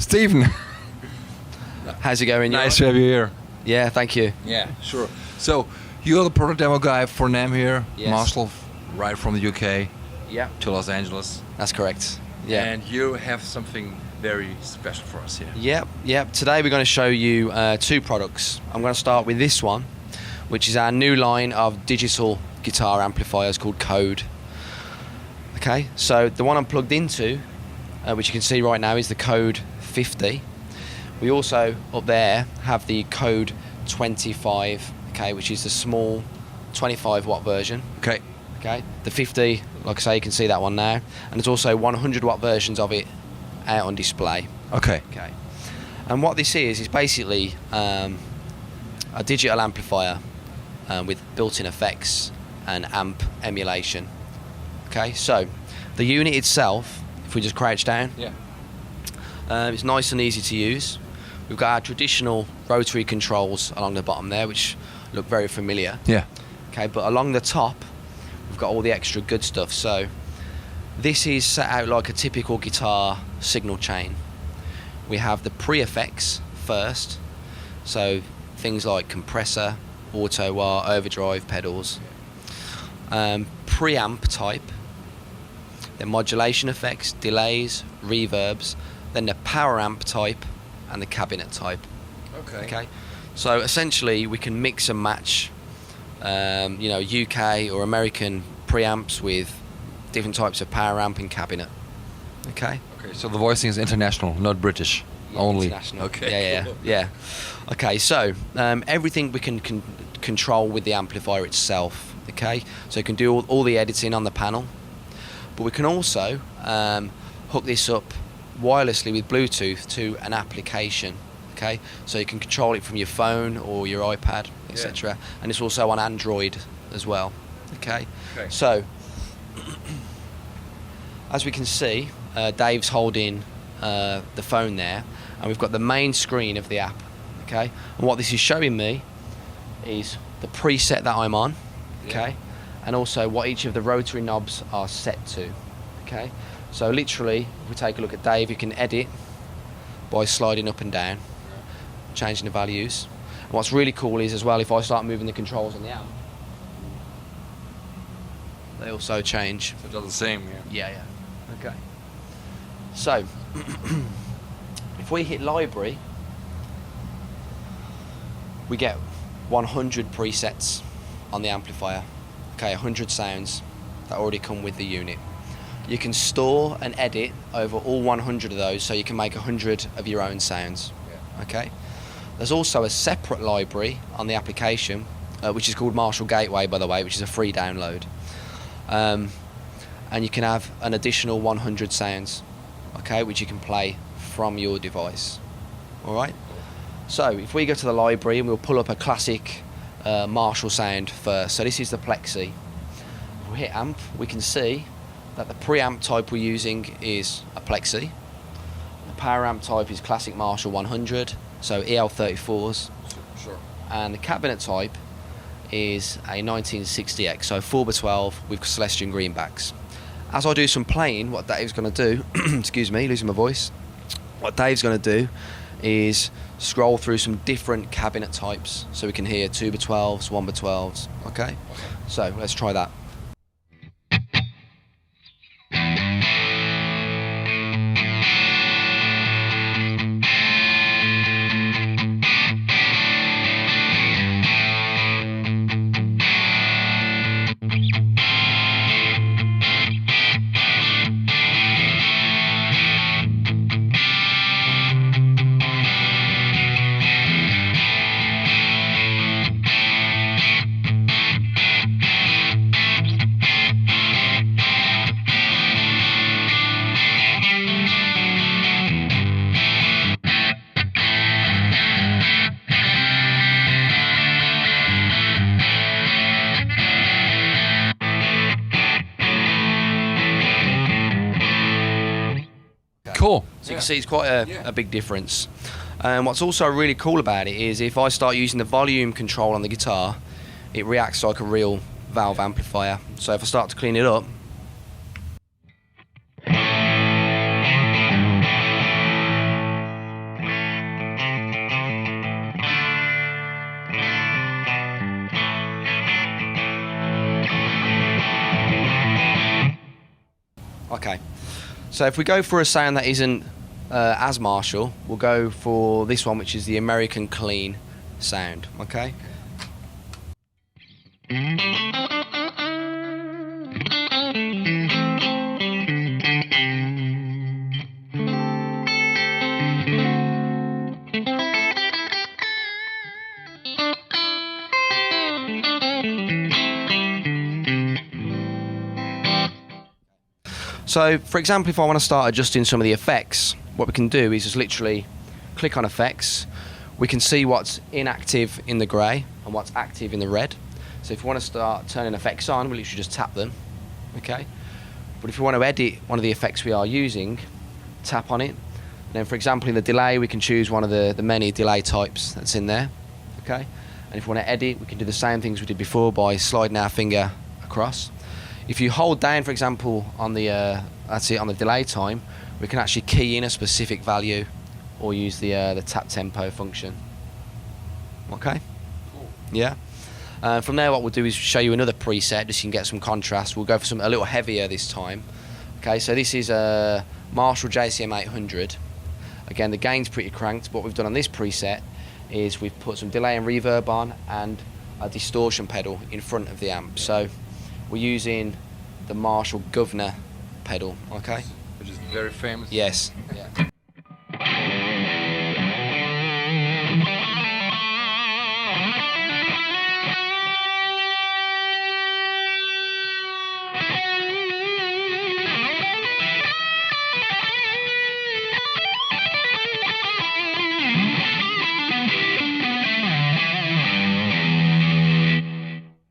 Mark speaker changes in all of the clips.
Speaker 1: Stephen.
Speaker 2: How's it going?
Speaker 1: Nice to have you here.
Speaker 2: Yeah, thank you.
Speaker 1: Yeah, sure. So, you're the product demo guy for NAMM here,
Speaker 2: Yes.
Speaker 1: Marshall, right from the UK
Speaker 2: Yeah,
Speaker 1: to Los Angeles.
Speaker 2: that's correct. Yeah.
Speaker 1: And you have something very special for us here.
Speaker 2: Yep. Today we're going to show you two products. I'm going to start with this one, which is our new line of digital guitar amplifiers called Code. Okay, so the one I'm plugged into, which you can see right now, is the Code 50. We also, up there, have the Code 25, okay, which is the small 25 watt version.
Speaker 1: Okay.
Speaker 2: Okay, the 50, like I say, you can see that one now, and there's also 100 watt versions of it out on display.
Speaker 1: Okay.
Speaker 2: Okay, and what this is basically a digital amplifier with built-in effects and amp emulation. Okay, so the unit itself, if we just crouch down,
Speaker 1: Yeah.
Speaker 2: it's nice and easy to use. We've got our traditional rotary controls along the bottom there, which look very familiar.
Speaker 1: Yeah.
Speaker 2: Okay, but along the top, we've got all the extra good stuff. So this is set out like a typical guitar signal chain. We have the pre-effects first, so things like compressor, auto wah, overdrive pedals, preamp type, then modulation effects, delays, reverbs, then the power amp type and the cabinet type. Okay, so essentially we can mix and match UK or American preamps with different types of power amp and cabinet. Okay,
Speaker 1: So the voicing is international, not British only.
Speaker 2: international.
Speaker 1: Okay.
Speaker 2: Yeah. Okay, so everything we can control with the amplifier itself. Okay, so you can do all the editing on the panel, but we can also hook this up wirelessly with Bluetooth to an application. Okay, so you can control it from your phone or your iPad, etc. And it's also on Android as well. Okay. So as we can see, Dave's holding the phone there, and we've got the main screen of the app. Okay, and what this is showing me is the preset that I'm on. Okay, and also what each of the rotary knobs are set to. Okay, so literally, if we take a look at Dave, you can edit by sliding up and down, changing the values. And what's really cool is as well, if I start moving the controls on the amp, they also change.
Speaker 1: So it does the same,
Speaker 2: Yeah. Okay. So, if we hit library, we get 100 presets on the amplifier. Okay, 100 sounds that already come with the unit. You can store and edit over all 100 of those, so you can make 100 of your own sounds. Okay. There's also a separate library on the application, which is called Marshall Gateway, by the way, which is a free download. And you can have an additional 100 sounds, okay, which you can play from your device. All right. So if we go to the library and we'll pull up a classic Marshall sound first. So this is the Plexi. If we hit amp, we can see that the preamp type we're using is a Plexi. The power amp type is classic Marshall 100, so EL34s.
Speaker 1: Sure.
Speaker 2: And the cabinet type is a 1960X, so 4x12 with Celestian greenbacks. As I do some playing, what Dave's going to do, excuse me, losing my voice, what Dave's going to do is scroll through some different cabinet types so we can hear 2x12s, 1x12s, okay? So let's try that.
Speaker 1: Cool.
Speaker 2: So you can see it's quite a big difference. What's also really cool about it is if I start using the volume control on the guitar, it reacts like a real valve amplifier. So if I start to clean it up, Okay. So if we go for a sound that isn't as martial, we'll go for this one, which is the American clean sound. Okay. So, for example, if I want to start adjusting some of the effects, what we can do is just literally click on effects. We can see what's inactive in the grey and what's active in the red. So if we want to start turning effects on, we literally just tap them, okay? But if we want to edit one of the effects we are using, tap on it. And then, for example, in the delay, we can choose one of the many delay types that's in there, okay? And if we want to edit, we can do the same things we did before by sliding our finger across. If you hold down, for example, on the on the delay time, we can actually key in a specific value, or use the tap tempo function. Okay. Cool. Yeah. From there, what we'll do is show you another preset, just so you can get some contrast. We'll go for something a little heavier this time. Okay. So this is a Marshall JCM 800. Again, the gain's pretty cranked. What we've done on this preset is we've put some delay and reverb on and a distortion pedal in front of the amp. So we're using the Marshall Governor pedal, okay?
Speaker 1: Which is very famous.
Speaker 2: Yes. Yeah.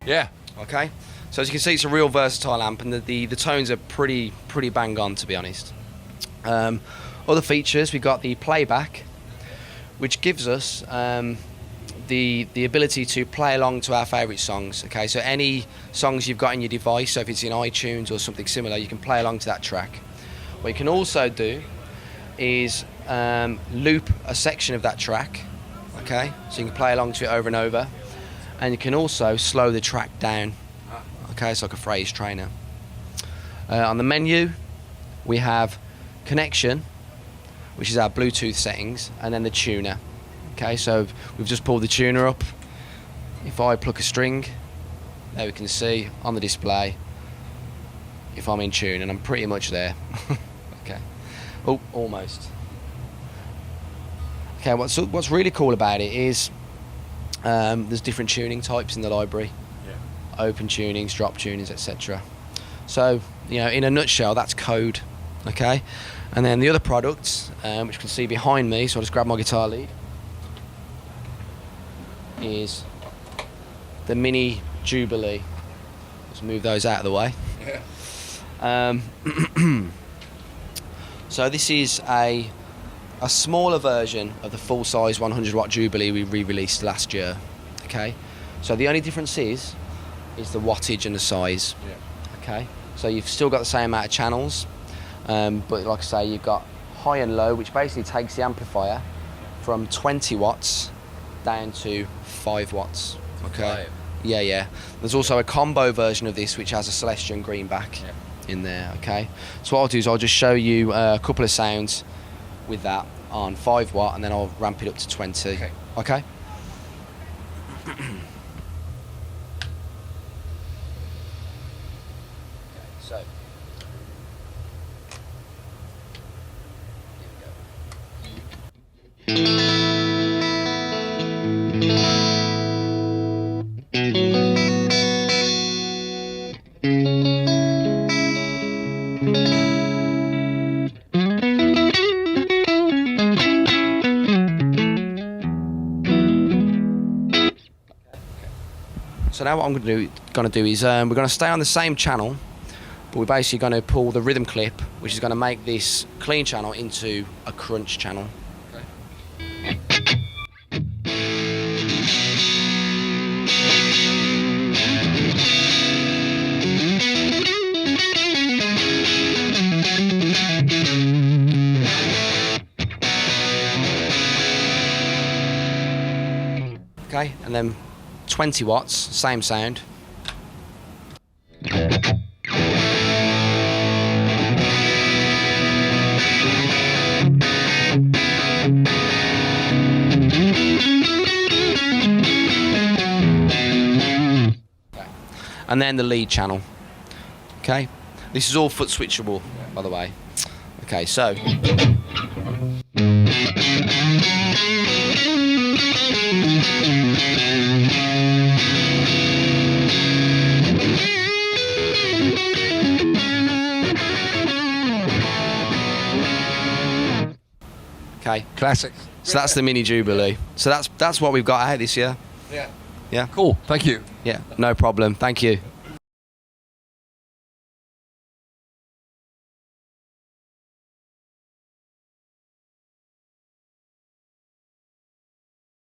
Speaker 1: Yeah.
Speaker 2: Okay. So as you can see, it's a real versatile amp, and the tones are pretty bang on, to be honest. Other features, we've got the playback, which gives us the ability to play along to our favourite songs. Okay, so any songs you've got in your device, so if it's in iTunes or something similar, you can play along to that track. What you can also do is loop a section of that track. Okay, so you can play along to it over and over, and you can also slow the track down. Okay, it's like a phrase trainer. On the menu, we have connection, which is our Bluetooth settings, and then the tuner. Okay, so we've just pulled the tuner up. If I pluck a string, there we can see on the display if I'm in tune, and I'm pretty much there. Okay. Oh, almost. Okay, what's really cool about it is there's different tuning types in the library. Open tunings, drop tunings, etc. So, you know, in a nutshell, that's code, okay? And then the other products, which you can see behind me, so I'll just grab my guitar lead, is the mini Jubilee. Let's move those out of the way. Yeah. So this is a smaller version of the full-size 100-watt Jubilee we re-released last year, okay? So the only difference is the wattage and the size. Yeah. Okay, so you've still got the same amount of channels, but like I say, you've got high and low, which basically takes the amplifier from 20 watts down to 5 watts. Okay. 5. Yeah. There's also a combo version of this which has a Celestion greenback in there. Okay. So what I'll do is I'll just show you a couple of sounds with that on 5 watt, and then I'll ramp it up to 20. Okay. So, here we go. So now what I'm going to do is we're going to stay on the same channel, but we're basically going to pull the rhythm clip, which is going to make this clean channel into a crunch channel. Okay, and then 20 watts, same sound. and then the lead channel. Okay, this is all foot switchable, by the way. Okay, so. Okay.
Speaker 1: Classic.
Speaker 2: So that's the Mini Jubilee. So that's what we've got out this year.
Speaker 1: Yeah.
Speaker 2: Yeah.
Speaker 1: Cool. Thank you.
Speaker 2: Yeah. No problem. Thank you.